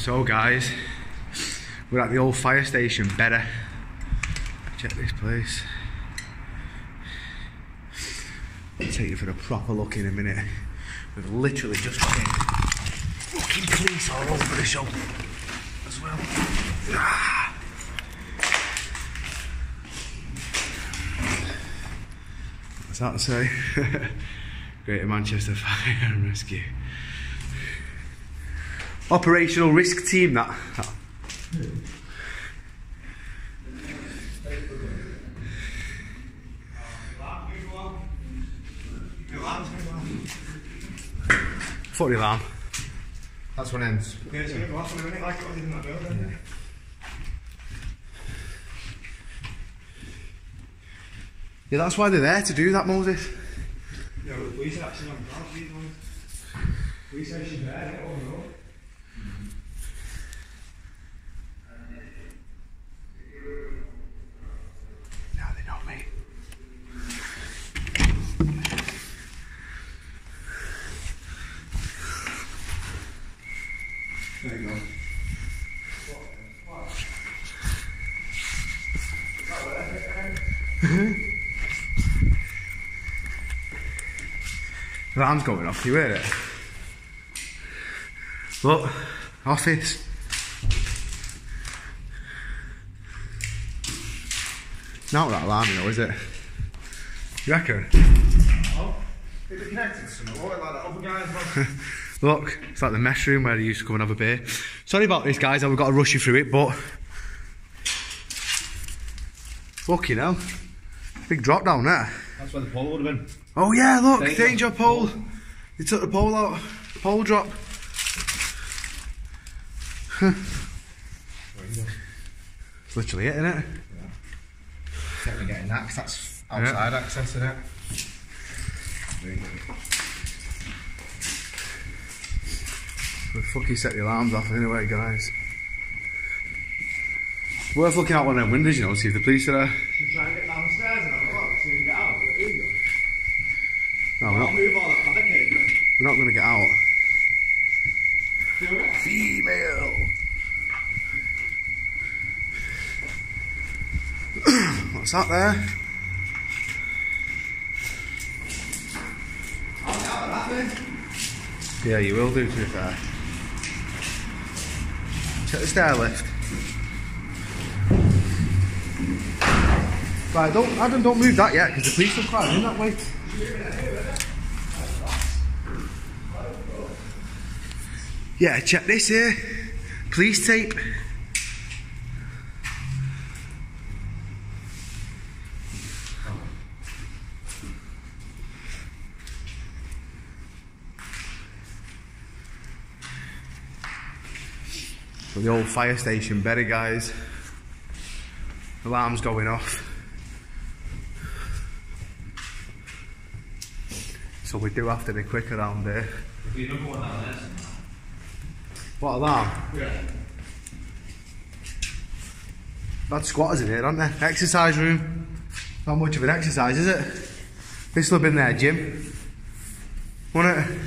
So guys, we're at the old fire station, better. Check this place. I'll take you for a proper look in a minute. We've literally just got in. Fucking police all over the show as well. What's that to say? Greater Manchester Fire and Rescue. Operational risk team, that. Fuck the alarm. That's one ends. Yeah, it's going to go off in a minute like it was in that building. Yeah, that's why they're there, to do that, Moses. Yeah, well, the police are actually on ground, these ones. Police are actually there, they don't know. Now they know me. There you go. The alarm's going off, you hear it? Look, office. Not that alarming though, is it? You reckon? Oh, is it connected to something? What, like that other guy's Look, it's like the mess room where they used to come and have a beer. Sorry about this, guys, we've got to rush you through it, but fucking hell. Big drop down there. That's where the pole would have been. Oh yeah, look, danger pole. They took the pole out. Pole drop. It's literally it, isn't it? Yeah. Definitely getting that, 'cause that's outside access, isn't it? We'll fucking set the alarms off anyway, guys. It's worth looking out one of them windows, you know, see if the police are there. Should we try and get downstairs and have a look, so we can get out? Here you go. No, we're not. Move all that barricade, mate. We're not going to get out. Do it. Female. What's that there? I'll get out of that, mate. Yeah, you will do, to be fair. Check the stair lift. Right, Adam, don't move that yet, because the police will crowd in that way. Yeah, check this here. Police tape. So the old fire station, better guys. Alarm's going off. So we do have to be quick around here. What alarm? Yeah. Bad squatters in here, aren't there? Exercise room. Not much of an exercise, is it? This will have been their gym. Won't it?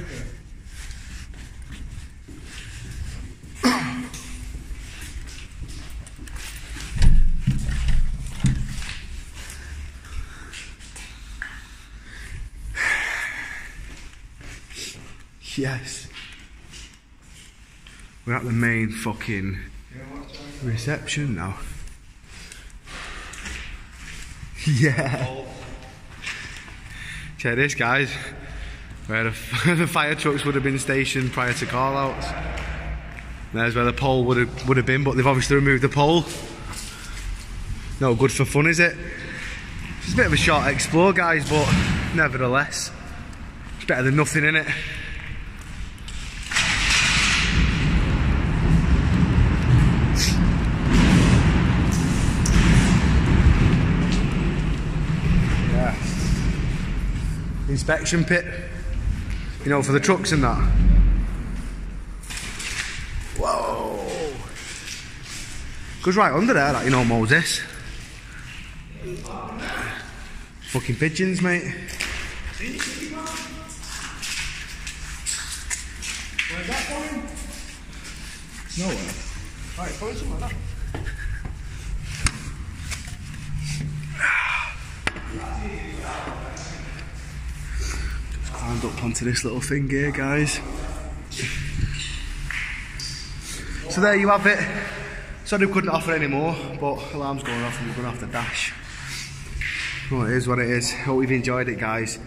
Yes. We're at the main fucking reception now. Yeah. Check this, guys. Where the fire trucks would have been stationed prior to call-outs. There's where the pole would have been, but they've obviously removed the pole. No good for fun, is it? It's a bit of a short explore, guys, but nevertheless, it's better than nothing, innit? Inspection pit, you know, for the trucks and that. Whoa! Goes right under there, that, you know, Moses. Fucking pigeons, mate. Where's that going? No way. Right, it's going somewhere now. Just climbed up onto this little thing here, guys. So there you have it. Sorry we couldn't offer any more, but alarm's going off and we're going to have to dash. Well, it is what it is. Hope you've enjoyed it, guys.